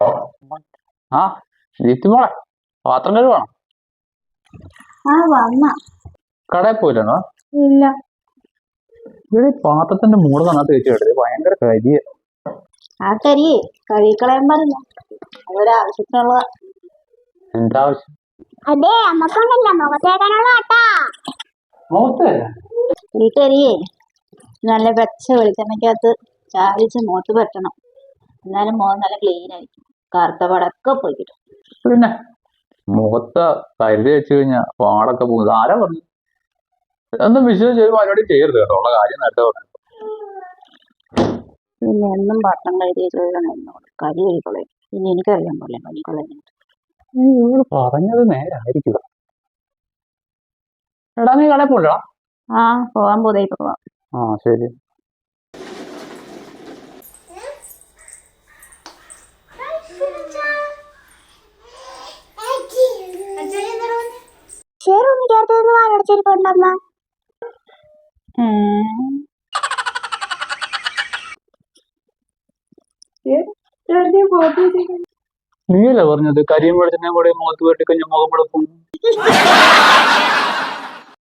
ആ ദീപ്തി മോളെ പാത്രം കഴുകണം. കടയിൽ പോയില്ലണോ? ഇല്ല. ഇവിടെ പാത്രത്തിന്റെ മൂട് നന്നായിട്ട് വെച്ച് കേട്ടത് ഭയങ്കര കരിയ. ആ കരിയേ കഴുകിക്കളയാൻ പറഞ്ഞു. അതൊരാവശ്യത്തിനുള്ളതാ. എന്താ ആവശ്യം? അതെ അമ്മക്കൊണ്ടല്ല മുഖത്തേക്കാനുള്ള കേട്ടാ. മുഖത്ത് ഈ കരിയേ നല്ല പച്ച വെളിച്ചെണ്ണയ്ക്കകത്ത് ചാരിച്ച് മുഖത്ത് പറ്റണം. എന്നാലും മുഖം നല്ല ക്ലീൻ ആയിരിക്കും. കറുത്ത പടക്കെ പോയി കിട്ടും. പിന്നെ മുഖത്ത് കരുതി വെച്ച് കഴിഞ്ഞാൽ പാടൊക്കെ പോകുന്നത് ആരാ പറഞ്ഞു? ഒന്നും വിശ്വസിച്ച് ഒരു പരിപാടി ചെയ്യരുത് കേട്ടോ. ഉള്ള കാര്യം നേരത്തെ പറഞ്ഞു. പിന്നെ എന്നും പട്ടം കരുതി ചോദിക്കണം എന്നോട് കരി കഴിക്കളയും. പിന്നെ എനിക്കറിയാൻ പോലെ കഴിക്കളയും. നിങ്ങൾ പറഞ്ഞത് നേരായിരിക്കുക. എടാ നീ കടയിൽ പോയില്ല? ആ പോവാൻ പോതേ പോവാം. ആ ശരി. നീയല്ലേ പറഞ്ഞത് കരിയും വെളിച്ചെണ്ണയും കൂടെ മുഖത്ത് വെട്ടിക്കഴിഞ്ഞ മുഖം വെളുക്കും?